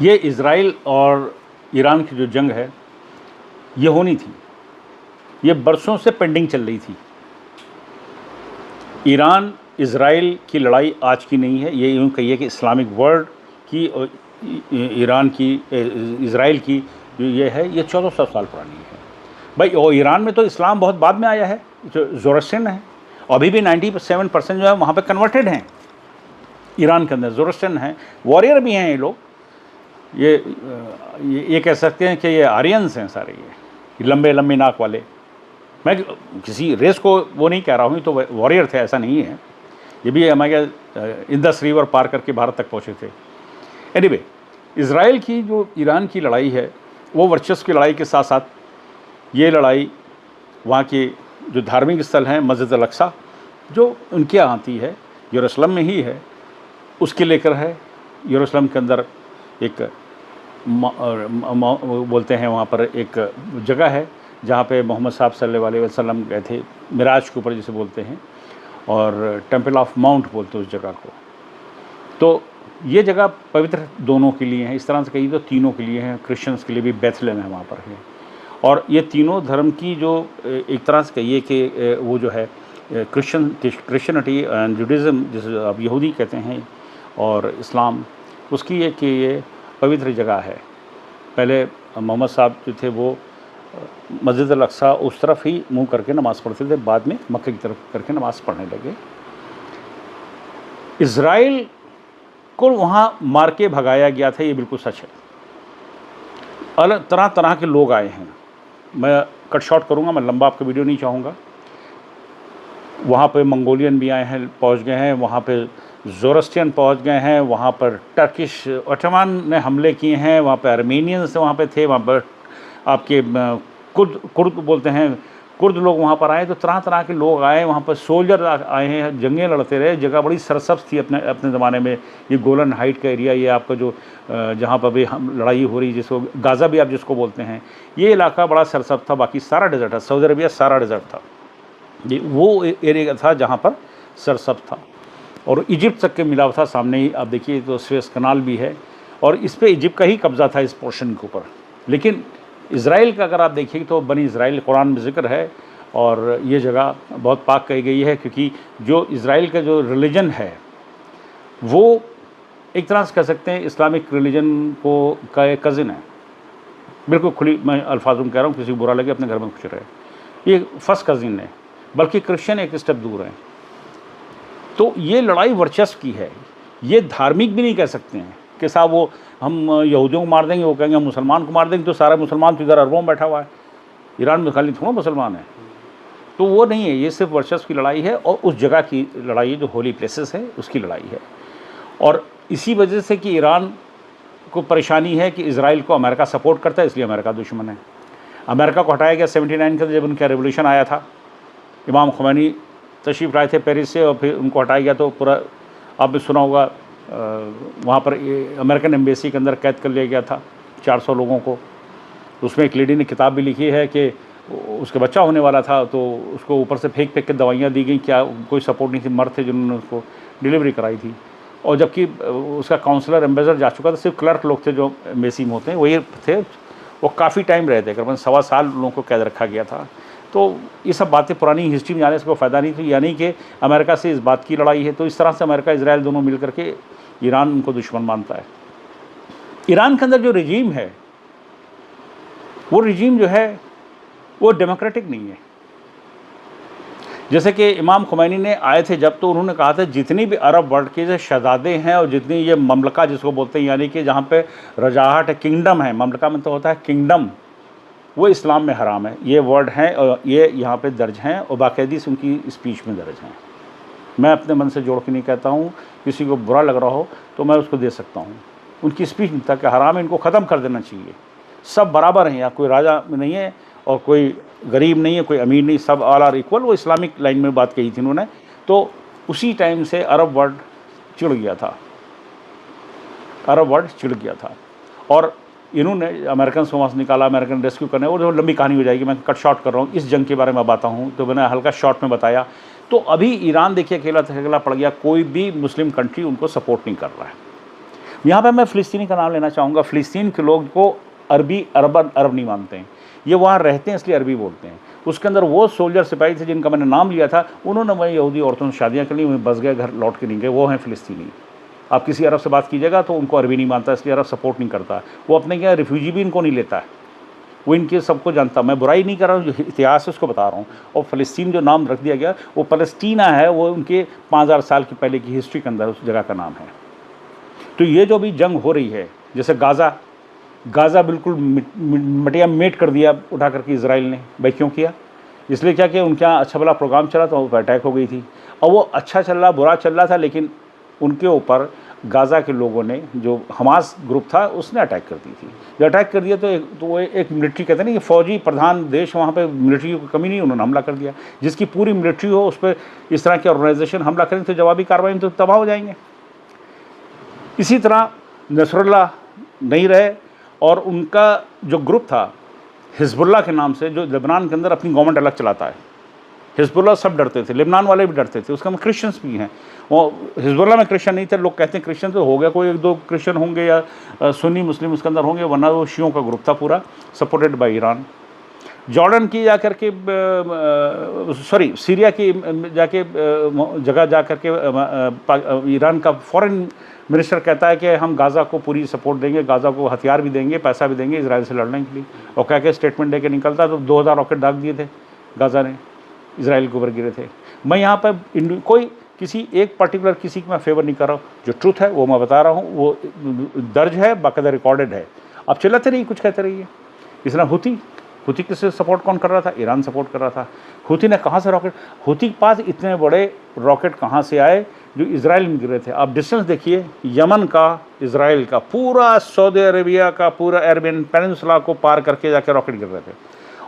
ये इज़राइल और ईरान की जो जंग है ये होनी थी, ये बरसों से पेंडिंग चल रही थी। ईरान इज़राइल की लड़ाई आज की नहीं है, ये यूँ कहिए कि इस्लामिक वर्ल्ड की और ईरान की इज़राइल की जो ये है ये 1400 साल पुरानी है भाई। और ईरान में तो इस्लाम बहुत बाद में आया है, जो ज़ोरोस्ट्रियन है, अभी भी 97% जो है वहाँ पे कन्वर्टेड हैं। ईरान के अंदर ज़ोरोस्ट्रियन हैं, वॉरियर भी हैं ये लोग। ये कह सकते हैं कि ये आर्यंस हैं सारे, ये लंबे लंबे नाक वाले। मैं किसी रेस को वो नहीं कह रहा हूँ, तो वॉरियर थे ऐसा नहीं है। ये भी हमारे इंदस रिवर पार करके भारत तक पहुँचे थे। एनीवे, इज़राइल की जो ईरान की लड़ाई है वो वर्चस्व की लड़ाई के साथ साथ ये लड़ाई वहाँ के जो धार्मिक स्थल हैं, मस्जिद अल-अक्सा जो उनके यहाँ आती है, यरूशलेम में ही है, उसके लेकर है। यरूशलेम के अंदर एक बोलते हैं वहाँ पर एक जगह है जहाँ पे मोहम्मद साहब सल्लल्लाहु अलैहि वसल्लम गए थे, मिराज के ऊपर जिसे बोलते हैं, और टेम्पल ऑफ माउंट बोलते हैं उस जगह को। तो ये जगह पवित्र दोनों के लिए है, इस तरह से कहीं तो तीनों के लिए हैं, क्रिश्चियंस के लिए भी बेथलेहम है वहाँ पर है। और ये तीनों धर्म की जो एक तरह से कहिए कि वो जो है क्रिश्चियनिटी एंड जुडिज़म, जिसे अब यहूदी कहते हैं, और इस्लाम, उसकी एक ये पवित्र जगह है। पहले मोहम्मद साहब जो थे वो मस्जिद अल-अक्सा उस तरफ ही मुँह करके नमाज़ पढ़ते थे, बाद में मक्के की तरफ करके नमाज़ पढ़ने लगे। इज़राइल को वहाँ मार के भगाया गया था, ये बिल्कुल सच है। अलग तरह तरह के लोग आए हैं, मैं कट शॉर्ट करूँगा, मैं लंबा आपका वीडियो नहीं चाहूँगा। वहाँ पे मंगोलियन भी आए हैं, पहुँच गए हैं, वहाँ पे ज़ोरोस्ट्रियन पहुँच गए हैं, वहाँ पर टर्किश ओटोमन ने हमले किए हैं, वहाँ पे आर्मेनियंस वहाँ पे थे, वहाँ पर आपके कुर्द बोलते हैं, कुर्द लोग वहाँ पर आए। तो तरह तरह के लोग आए, वहाँ पर सोल्जर आए हैं, जंगें लड़ते रहे। जगह बड़ी सरसब्ज़ थी अपने ज़माने में। ये गोलन हाइट का एरिया, ये आपका जो जहाँ पर भी हम लड़ाई हो रही, जिसको गाज़ा भी आप जिसको बोलते हैं, ये इलाका बड़ा सरसब्ज़ था। बाकी सारा डेजर्ट था, सऊदी अरबिया सारा डेजर्ट था। ये वो एरिया था जहाँ पर सरसब्ज़ था, और इजिप्ट तक के मिला था। सामने ही आप देखिए तो सुएज़ कनाल भी है, और इस पर इजिप्ट का ही कब्ज़ा था इस पोर्शन के ऊपर। लेकिन इज़राइल का अगर आप देखिए तो बनी इज़राइल कुरान में ज़िक्र है, और ये जगह बहुत पाक कही गई है, क्योंकि जो इज़राइल का जो रिलीजन है वो एक तरह से कह सकते हैं इस्लामिक रिलीजन को का एक कज़िन है। बिल्कुल खुली मैं अल्फाजों में कह रहा हूँ, किसी को बुरा लगे अपने घर में खुश रहे। ये फर्स्ट कज़िन है, बल्कि क्रिश्चियन एक स्टेप दूर हैं। तो ये लड़ाई वर्चस्व की है, ये धार्मिक भी नहीं कह सकते हैं कि साहब वो हम यहूदियों को मार देंगे, वो कहेंगे हम मुसलमान को मार देंगे, तो सारा मुसलमान तो इधर अरबों में बैठा हुआ है, ईरान में खाली थोड़ा मुसलमान है। तो वो नहीं है, ये सिर्फ वर्चस्व की लड़ाई है, और उस जगह की लड़ाई है जो होली प्लेसेस है उसकी लड़ाई है। और इसी वजह से कि ईरान को परेशानी है कि इज़राइल को अमेरिका सपोर्ट करता है, इसलिए अमेरिका दुश्मन है। अमेरिका को हटाया गया 79 के जब उनका रेवोल्यूशन आया था, इमाम खुमैनी तशरीफ़ लाए थे पेरिस से, और फिर उनको हटाया गया। तो पूरा आपने सुना होगा वहाँ पर अमेरिकन एम्बेसी के अंदर कैद कर लिया गया था 400 लोगों को। उसमें एक लेडी ने किताब भी लिखी है कि उसके बच्चा होने वाला था, तो उसको ऊपर से फेंक के दवाइयाँ दी गई, क्या कोई सपोर्ट नहीं थी, मर्द थे जिन्होंने उसको डिलीवरी कराई थी। और जबकि उसका काउंसलर एम्बेसडर जा चुका था, सिर्फ क्लर्क लोग थे जो एम्बेसी में होते हैं, वही थे। वो काफ़ी टाइम रहे थे, करीबन 1.25 साल लोगों को कैद रखा गया था। तो ये सब बातें पुरानी हिस्ट्री में जाने से कोई फ़ायदा नहीं थी, यानी कि अमेरिका से इस बात की लड़ाई है। तो इस तरह से अमेरिका इज़राइल दोनों मिल करके ईरान उनको दुश्मन मानता है। ईरान के अंदर जो रजीम है, वो रजीम जो है वो डेमोक्रेटिक नहीं है। जैसे कि इमाम खुमैनी ने आए थे जब, तो उन्होंने कहा था जितनी भी अरब वर्ल्ड के जो शहजादे हैं और जितनी ये ममलका जिसको बोलते हैं, यानी कि जहाँ पे रजाहट है, किंगडम है, ममलका में तो होता है किंगडम, वो इस्लाम में हराम है। ये वर्ड हैं और ये यहाँ पे दर्ज हैं, और बाकायदी से उनकी स्पीच में दर्ज हैं। मैं अपने मन से जोड़ के नहीं कहता हूँ, किसी को बुरा लग रहा हो तो मैं उसको दे सकता हूँ। उनकी स्पीच में था कि हराम है, इनको ख़त्म कर देना चाहिए, सब बराबर हैं, या कोई राजा नहीं है और कोई गरीब नहीं है, कोई अमीर नहीं, सब ऑल आर इक्वल। वो इस्लामिक लाइन में बात कही थी उन्होंने। तो उसी टाइम से अरब वर्ल्ड चिढ़ गया था, अरब वर्ल्ड चिढ़ गया था, और इन्होंने अमेरिकन से वहाँ से निकाला, अमेरिकन रेस्क्यू करने, और जो लंबी कहानी हो जाएगी, मैं कट शॉर्ट कर रहा हूँ। इस जंग के बारे में बताता हूँ, तो मैंने हल्का शॉर्ट में बताया। तो अभी ईरान देखिए अकेला पड़ गया, कोई भी मुस्लिम कंट्री उनको सपोर्ट नहीं कर रहा है। यहाँ पे मैं फ़िलिस्तीनी का नाम लेना चाहूँगा। फ़िलिस्तीन के लोग को अरबी अरब नहीं मानते हैं, ये वहाँ रहते हैं इसलिए अरबी बोलते हैं। उसके अंदर वो सोल्जर सिपाही थे जिनका मैंने नाम लिया था, उन्होंने वही यहूदी औरतों से शादियाँ कर ली, वहीं बस गए, घर लौट के नहीं गए, वो हैं फ़िलिस्तीनी। आप किसी अरब से बात कीजिएगा तो उनको अरबी नहीं मानता, इसलिए अरब सपोर्ट नहीं करता। वो अपने क्या रिफ्यूजी भी इनको नहीं लेता है, वो इनके सबको जानता। मैं बुराई नहीं कर रहा हूँ, जो इतिहास है उसको बता रहा हूँ। और फ़लस्तीन जो नाम रख दिया गया वो पलस्तीना है, वो उनके 5000 साल की पहले की हिस्ट्री के अंदर उस जगह का नाम है। तो ये जो भी जंग हो रही है, जैसे गाज़ा बिल्कुल मटिया मेट कर दिया उठा करके इसराइल ने। भाई क्यों किया? इसलिए क्या कि उनके यहाँ अच्छा भला प्रोग्राम चला तो वो अटैक हो गई थी। और वो अच्छा चल रहा बुरा चल रहा था, लेकिन उनके ऊपर गाज़ा के लोगों ने, जो हमास ग्रुप था उसने अटैक कर दी थी। जब अटैक कर दिया तो वो एक मिलिट्री कहते हैं ना कि फ़ौजी प्रधान देश, वहाँ पे मिलिट्री की कमी नहीं, उन्होंने हमला कर दिया। जिसकी पूरी मिलिट्री हो उस पर इस तरह की ऑर्गेनाइजेशन हमला करें तो जवाबी कार्रवाई में तो तबाह हो जाएंगे। इसी तरह नसरुल्लाह नहीं रहे, और उनका जो ग्रुप था हिजबुल्लाह के नाम से, जो लेबनान के अंदर अपनी गवर्नमेंट अलग चलाता है। हिजबुल्लाह सब डरते थे, लेबनान वाले भी डरते थे, उसका में क्रिश्चियंस भी हैं। वो हिजबुल्लाह में क्रिश्चियन नहीं थे, लोग कहते हैं क्रिश्चियन तो हो गया, कोई एक दो क्रिश्चियन होंगे या सुन्नी मुस्लिम उसके अंदर होंगे, वरना वो शियों का ग्रुप था पूरा, सपोर्टेड बाय ईरान। जॉर्डन की जा कर के सीरिया की जाके जगह जा कर के ईरान का फॉरेन मिनिस्टर कहता है कि हम गाज़ा को पूरी सपोर्ट देंगे, गाज़ा को हथियार भी देंगे, पैसा भी देंगे इसराइल से लड़ने के लिए। और कह के स्टेटमेंट दे के निकलता, तो 2000 रॉकेट दाग दिए थे गाज़ा ने, इसराइल के ऊपर गिरे थे। मैं यहाँ पर कोई किसी एक पर्टिकुलर किसी की मैं फेवर नहीं कर रहा हूँ, जो ट्रुथ है वो मैं बता रहा हूँ, वो दर्ज है, बाकायदा रिकॉर्डेड है। आप चिल्लाते रहिए, कुछ कहते रहिए। इस तरह हुती किससे सपोर्ट कौन कर रहा था? ईरान सपोर्ट कर रहा था। हुती ने कहाँ से रॉकेट, हुती के पास इतने बड़े रॉकेट कहाँ से आए जो इजराइल में गिरे थे? आप डिस्टेंस देखिए, यमन का, इजराइल का, पूरा सऊदी अरेबिया का, पूरा अरेबियन पेनिनसुला को पार करके जाके रॉकेट गिर रहे थे।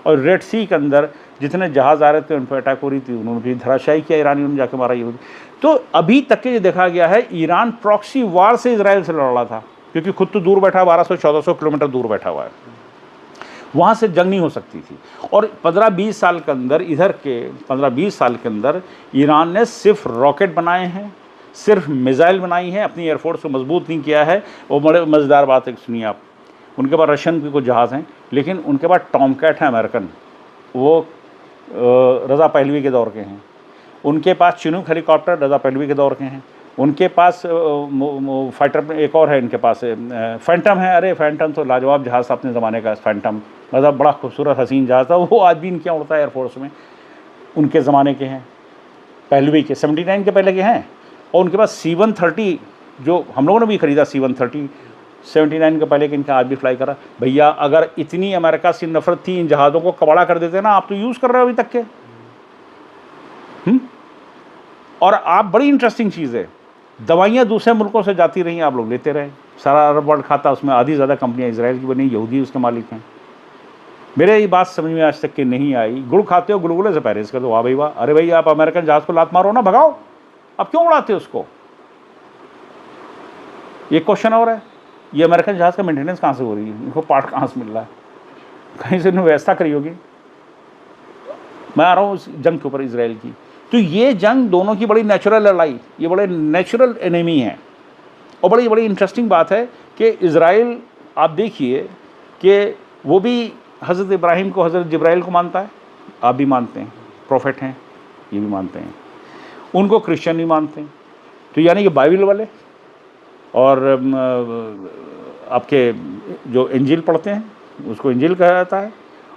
और रेड सी के अंदर जितने जहाज़ आ रहे थे उन पर अटैक हो रही थी, उन्होंने भी धराशायी किया, ईरानियों ने जाके मारा यहूदी। तो अभी तक के जो देखा गया है, ईरान प्रॉक्सी वार से इजराइल से लड़ रहा था, क्योंकि खुद तो दूर बैठा, 1200-1400 किलोमीटर दूर बैठा हुआ है, वहाँ से जंग नहीं हो सकती थी। और 15-20 साल के अंदर, इधर के 15-20 साल के अंदर ईरान ने सिर्फ रॉकेट बनाए हैं, सिर्फ मिसाइल बनाई है, अपनी एयरफोर्स को मजबूत नहीं किया है। वो बड़े मज़ेदार बात है, सुनिए आप, उनके पास रशियन के कुछ जहाज़ हैं, लेकिन उनके पास टॉमकैट हैं अमेरिकन, वो रज़ा पहलवी के दौर के हैं। उनके पास चिनूक हेलीकॉप्टर रज़ा पहलवी के दौर के हैं। उनके पास फाइटर एक और है, इनके पास फैंटम है। अरे फैंटम तो लाजवाब जहाज़ था अपने ज़माने का, फैंटम मतलब बड़ा खूबसूरत हसीन जहाज़ था, वो आज भी इनके यहाँ उड़ता है एयरफोर्स में, उनके ज़माने के हैं, पहलवी के 79 के पहले के हैं। और उनके पास C-130 जो हम लोगों ने भी ख़रीदा, C-130 79 के पहले के, इनका आज भी फ्लाई करा। भैया अगर इतनी अमेरिका से नफरत थी, इन जहाज़ों को कबाड़ा कर देते ना, आप तो यूज़ कर रहे हो अभी तक के। और आप, बड़ी इंटरेस्टिंग चीज़ है, दवाइयाँ दूसरे मुल्कों से जाती रही, आप लोग लेते रहे, सारा अरब वर्ल्ड खाता, उसमें आधी ज़्यादा कंपनियाँ इसराइल की बनी, यहूदी उसके मालिक हैं। मेरे ये बात समझ में आज तक के नहीं आई। गुड़ खाते हो, गुलगुले से परहेज़ कर दो, वाह भाई वाह। अरे भाई आप अमेरिकन जहाज़ को लात मारो ना, भगाओ, आप क्यों उड़ाते हो उसको? ये क्वेश्चन और है, ये अमेरिकन जहाज़ का मेंटेनेंस कहाँ से हो रही है, इनको पार्ट कहाँ से मिल रहा है? कहीं से इन्होंने व्यवस्था करी होगी। मैं आ रहा हूँ उस जंग के ऊपर इसराइल की। तो ये जंग दोनों की बड़ी नेचुरल लड़ाई, ये बड़े नेचुरल एनिमी हैं। और बड़ी बड़ी इंटरेस्टिंग बात है कि इसराइल, आप देखिए कि वो भी हज़रत इब्राहिम को, हज़रत जिब्राइल को मानता है, आप भी मानते हैं, प्रॉफिट हैं, ये भी मानते हैं। उनको क्रिश्चियन नहीं मानते हैं। तो यानी कि बाइबल वाले और आपके जो इंजील पढ़ते हैं उसको इंजील कहा जाता है,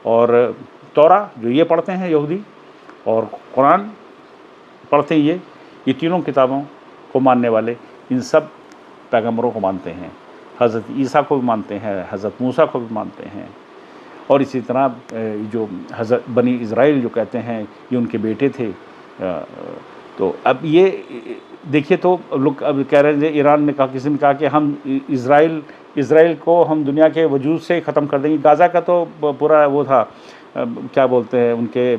और तौरा जो ये पढ़ते हैं यहूदी, और कुरान पढ़ते हैं ये तीनों किताबों को मानने वाले इन सब पैगंबरों को मानते हैं। हज़रत ईसा को भी मानते हैं, हज़रत मूसा को भी मानते हैं। और इसी तरह जो हज़रत बनी इज़राइल जो कहते हैं ये उनके बेटे थे। तो अब ये देखिए, तो लोग अब कह रहे हैं, ईरान ने कहा, किसी ने कहा कि हम इज़राइल को हम दुनिया के वजूद से ख़त्म कर देंगे। गाज़ा का तो पूरा वो था, क्या बोलते हैं, उनके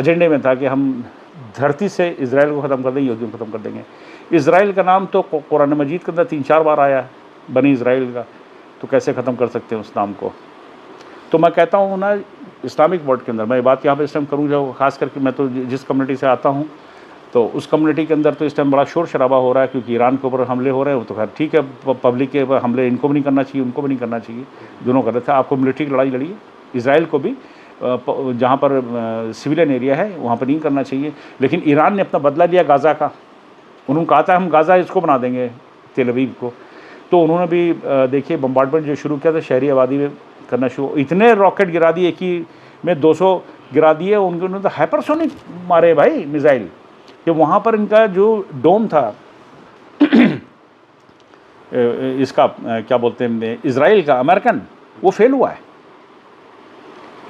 एजेंडे में था कि हम धरती से इज़राइल को ख़त्म कर देंगे, यहूदियों को ख़त्म कर देंगे। इज़राइल का नाम तो कुरान मजीद के अंदर 3-4 बार आया है, बनी इज़राइल का, तो कैसे ख़त्म कर सकते हैं उस नाम को? तो मैं कहता हूँ ना, इस्लामिक वर्ल्ड के अंदर मैं बात यहाँ पे इस टाइम करूँ, जो ख़ास करके मैं तो जिस कम्युनिटी से आता हूँ, तो उस कम्युनिटी के अंदर तो इस टाइम बड़ा शोर शराबा हो रहा है, क्योंकि ईरान के ऊपर हमले हो रहे हैं। वो तो खैर ठीक है, पब्लिक के ऊपर हमले इनको भी नहीं करना चाहिए, उनको भी नहीं करना चाहिए, दोनों कर रहे थे। आपको मिलिट्री की लड़ाई लड़ी है, इसराइल को भी जहाँ पर सिविलियन एरिया है वहाँ पर नहीं करना चाहिए। लेकिन ईरान ने अपना बदला लिया गाज़ा का। उन्होंने कहा था हम गाज़ा इसको बना देंगे, तेल अवीव को। तो उन्होंने भी देखिए बम्बार्डमेंट जो शुरू किया था शहरी आबादी में करना शुरू, इतने रॉकेट गिरा दिए कि में 200 गिरा दिए। उन्होंने तो हाइपरसोनिक मारे भाई मिसाइल, कि वहाँ पर इनका जो डोम था इसका क्या बोलते हैं इजराइल का, अमेरिकन, वो फेल हुआ है।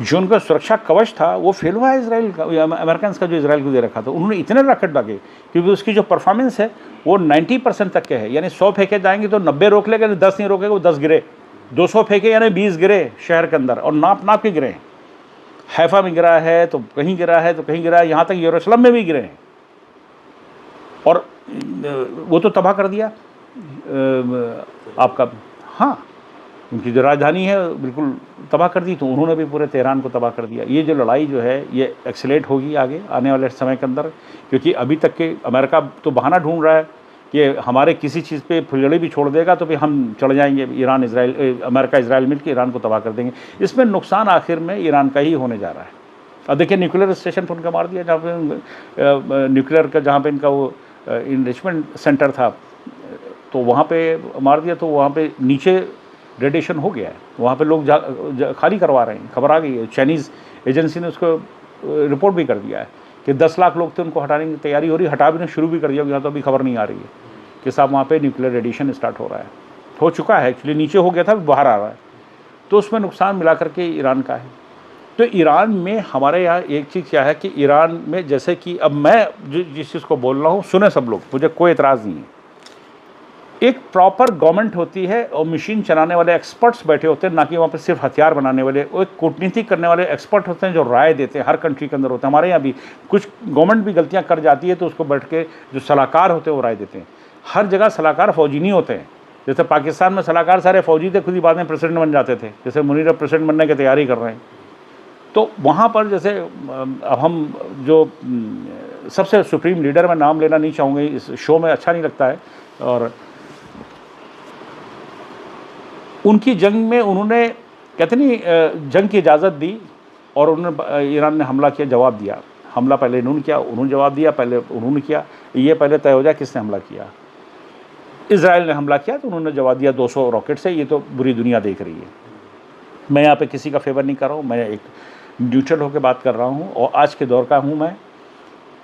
जो उनका सुरक्षा कवच था वो फेल हुआ है इजराइल का, अमेरिकन का जो इजराइल को दे रखा था। उन्होंने इतने रॉकेट दागे क्योंकि उसकी जो परफॉर्मेंस है वो 90% तक के है, यानी 100 फेंके जाएंगे तो 90 रोक लेगा, 10 नहीं रोकेगा वो 10 गिरे। 200 फेंके यानी 20 गिरे शहर के अंदर, और नाप नाप के गिरे। हैफा में गिरा है तो कहीं गिरा है तो कहीं गिरा है, यहाँ तक यरूशलेम में भी गिरे हैं। और वो तो तबाह कर दिया आपका, हाँ उनकी जो राजधानी है बिल्कुल तबाह कर दी। तो उन्होंने भी पूरे तेहरान को तबाह कर दिया। ये जो लड़ाई जो है ये एक्सेलेरेट होगी आगे आने वाले समय के अंदर, क्योंकि अभी तक के अमेरिका तो बहाना ढूंढ रहा है कि हमारे किसी चीज़ पे फुलझड़ी भी छोड़ देगा तो फिर हम चढ़ जाएंगे, ईरान इसराइल अमेरिका इसराइल मिलकर ईरान को तबाह कर देंगे। इसमें नुकसान आखिर में ईरान का ही होने जा रहा है। अब देखिए न्यूक्लियर स्टेशन पर उनका मार दिया, जहाँ पे न्यूक्लियर का जहाँ पे इनका वो इनरिचमेंट सेंटर था, तो वहाँ पे मार दिया। तो वहाँ पे नीचे रेडिएशन हो गया है, वहाँ पे लोग खाली करवा रहे हैं। खबर आ गई है, चाइनीज़ एजेंसी ने उसको रिपोर्ट भी कर दिया है कि 10 लाख लोग थे, उनको हटाने की तैयारी हो रही है, हटा भी शुरू भी कर दिया। यहाँ तो अभी खबर नहीं आ रही है कि साहब वहाँ पे न्यूक्लियर रेडिएशन स्टार्ट हो रहा है, हो चुका है एक्चुअली, नीचे हो गया था बाहर आ रहा है। तो उसमें नुकसान मिला करके ईरान का है। तो ईरान में हमारे यहाँ एक चीज़ क्या है कि ईरान में जैसे कि अब मैं जिस चीज़ को बोल रहा हूँ सुने सब लोग, मुझे कोई एतराज़ नहीं है। एक प्रॉपर गवर्नमेंट होती है और मशीन चलाने वाले एक्सपर्ट्स बैठे होते हैं, ना कि वहाँ पर सिर्फ हथियार बनाने वाले। वो एक कूटनीति करने वाले एक्सपर्ट होते हैं जो राय देते हैं, हर कंट्री के अंदर होते हैं। हमारे यहाँ भी कुछ गवर्नमेंट भी गलतियाँ कर जाती है तो उसको बैठ के जो सलाहकार होते हैं वो राय देते हैं। हर जगह सलाहकार फौजी नहीं होते हैं। जैसे पाकिस्तान में सलाहकार सारे फौजी थे, खुद ही बाद में प्रेसिडेंट बन जाते थे, जैसे मुनीर प्रेसिडेंट बनने की तैयारी कर रहे हैं। तो वहाँ पर जैसे अब हम जो सबसे सुप्रीम लीडर, मैं नाम लेना नहीं चाहूँगी, इस शो में अच्छा नहीं लगता है, और उनकी जंग में उन्होंने कहते नहीं जंग की इजाज़त दी और उन्होंने ईरान ने हमला किया, जवाब दिया। हमला पहले इन्होंने किया, उन्होंने जवाब दिया, पहले उन्होंने किया। ये पहले तय हो जाए किसने हमला किया। इजराइल ने हमला किया तो उन्होंने जवाब दिया 200 रॉकेट से। ये तो बुरी दुनिया देख रही है। मैं यहाँ पे किसी का फेवर नहीं कर रहा हूँ, मैं एक न्यूट्रल होकर बात कर रहा हूँ और आज के दौर का हूँ मैं,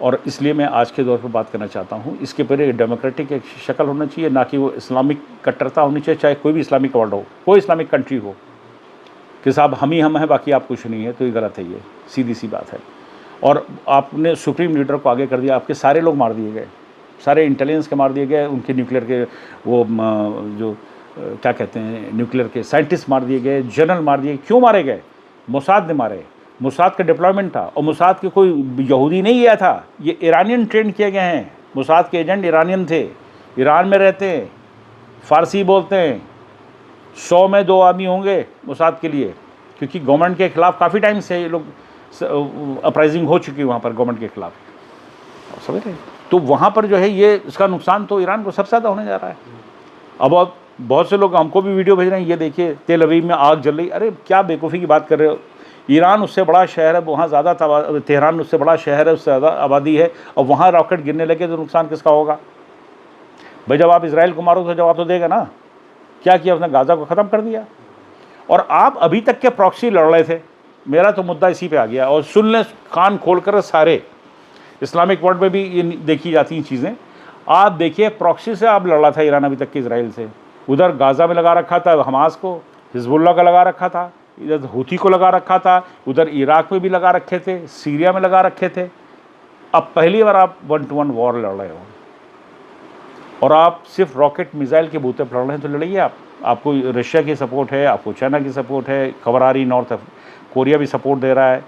और इसलिए मैं आज के दौर पर बात करना चाहता हूँ। इसके पहले डेमोक्रेटिक एक शक्ल होना चाहिए, ना कि वो इस्लामिक कट्टरता होनी चाहिए, चाहे कोई भी इस्लामिक वर्ल्ड हो, कोई इस्लामिक कंट्री हो, कि साहब हम ही हम हैं बाकी आप कुछ नहीं है। तो ये गलत है, ये सीधी सी बात है। और आपने सुप्रीम लीडर को आगे कर दिया, आपके सारे लोग मार दिए गए, सारे इंटेलिजेंस के मार दिए गए, उनके न्यूक्लियर के वो जो क्या कहते हैं न्यूक्लियर के साइंटिस्ट मार दिए गए, जनरल मार दिए। क्यों मारे गए? मोसाद ने मारे। मोसाद का डिप्लॉयमेंट था, और मोसाद के कोई यहूदी नहीं गया था, ये ईरानियन ट्रेन किए गए हैं। मोसाद के एजेंट ईरानियन थे, ईरान में रहते हैं, फ़ारसी बोलते हैं। 100 में 2 आदमी होंगे मोसाद के लिए, क्योंकि गवर्नमेंट के ख़िलाफ़ काफ़ी टाइम से ये लोग अपराइजिंग हो चुकी है वहाँ पर गवर्नमेंट के ख़िलाफ़, समझ रहे। तो वहाँ पर जो है ये इसका नुकसान तो ईरान को सबसे ज़्यादा होने जा रहा है। अब बहुत से लोग हमको भी वीडियो भेज रहे हैं, ये देखिए तेल अवीव में आग जल रही। अरे क्या बेवकूफ़ी की बात कर रहे हो। ईरान उससे बड़ा शहर है, वहाँ ज़्यादा तेहरान उससे बड़ा शहर है, उससे ज़्यादा आबादी है, और वहाँ रॉकेट गिरने लगे तो नुकसान किसका होगा भाई? जब आप इसराइल को मारो तो जवाब तो देगा ना। क्या किया उसने? गाज़ा को ख़त्म कर दिया। और आप अभी तक के प्रॉक्सी लड़ रहे थे। मेरा तो मुद्दा इसी पे आ गया। और सुन लें कान खोल कर सारे, इस्लामिक वर्ल्ड में भी ये देखी जाती हैं चीज़ें। आप देखिए प्रॉक्सी से आप लड़ रहा था ईरान अभी तक के इसराइल से। उधर गाज़ा में लगा रखा था हमास को, हिजबुल्ला का लगा रखा था, इधर हूथी को लगा रखा था, उधर इराक में भी लगा रखे थे, सीरिया में लगा रखे थे। अब पहली बार आप 1-to-1 वॉर लड़ रहे हो, और आप सिर्फ रॉकेट मिसाइल के बूते पर लड़ रहे हैं। तो लड़िए आप। आपको रशिया की सपोर्ट है, आपको चाइना की सपोर्ट है, खबर आ रही नॉर्थ कोरिया भी सपोर्ट दे रहा है।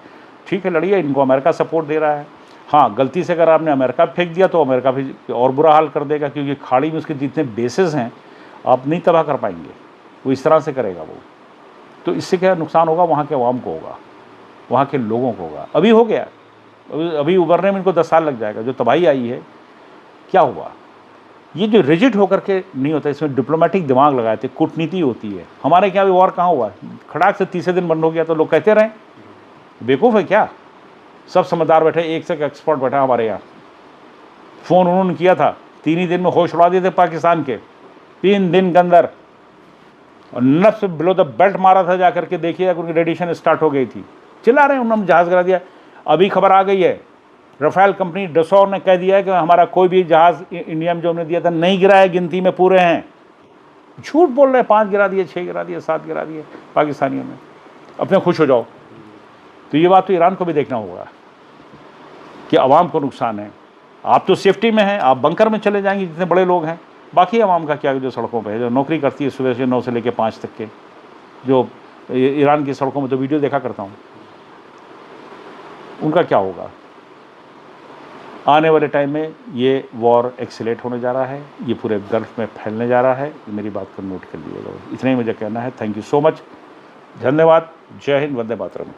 ठीक है, लड़िए। इनको अमेरिका सपोर्ट दे रहा है। हाँ, गलती से अगर आपने अमेरिका फेंक दिया तो अमेरिका भी और बुरा हाल कर देगा, क्योंकि खाड़ी में उसके जितने बेसेस हैं आप नहीं तबाह कर पाएंगे, वो इस तरह से करेगा वो। तो इससे क्या नुकसान होगा? वहाँ के अवाम को होगा, वहाँ के लोगों को होगा। अभी हो गया, अभी उभरने में इनको 10 साल लग जाएगा। जो तबाही आई है, क्या हुआ? ये जो रिजिड होकर के नहीं होता, इसमें डिप्लोमेटिक दिमाग लगाए थे, कूटनीति होती है। हमारे क्या भी वॉर कहाँ हुआ? खड़ाक से तीसरे दिन बंद हो गया तो लोग कहते रहें बेवकूफ़ है क्या? सब समझदार बैठे, एक से एक एक्सपर्ट बैठा हमारे यहाँ। फ़ोन उन्होंने किया था, 3 ही दिन में होश उड़ा दिए थे पाकिस्तान के, 3 दिन के अंदर। और नफ्स बिलो द बेल्ट मारा था, जाकर के देखिए, उनकी रेडिएशन स्टार्ट हो गई थी। चिल्ला रहे हैं, उन्होंने जहाज़ गिरा दिया। अभी खबर आ गई है, रफ़ेल कंपनी डसॉर ने कह दिया है कि हमारा कोई भी जहाज़ इंडिया में जो हमने दिया था नहीं गिरा है, गिनती में पूरे हैं। झूठ बोल रहे हैं, 5 गिरा दिए, 6 गिरा दिए, 7 गिरा दिए पाकिस्तानियों ने। अपने खुश हो जाओ। तो ये बात तो ईरान को भी देखना होगा कि आवाम को नुकसान है। आप तो सेफ्टी में हैं, आप बंकर में चले जाएंगे जितने बड़े लोग हैं, बाकी आवाम का क्या? जो सड़कों पे है, जो नौकरी करती है सुबह से 9 से लेकर 5 तक के, जो ईरान की सड़कों में तो वीडियो देखा करता हूँ, उनका क्या होगा? आने वाले टाइम में ये वॉर एक्सीलेट होने जा रहा है, ये पूरे गल्फ में फैलने जा रहा है। मेरी बात को नोट कर लीजिएगा। इतना ही मुझे कहना है। थैंक यू सो मच, धन्यवाद। जय हिंद, वंदे मातरम।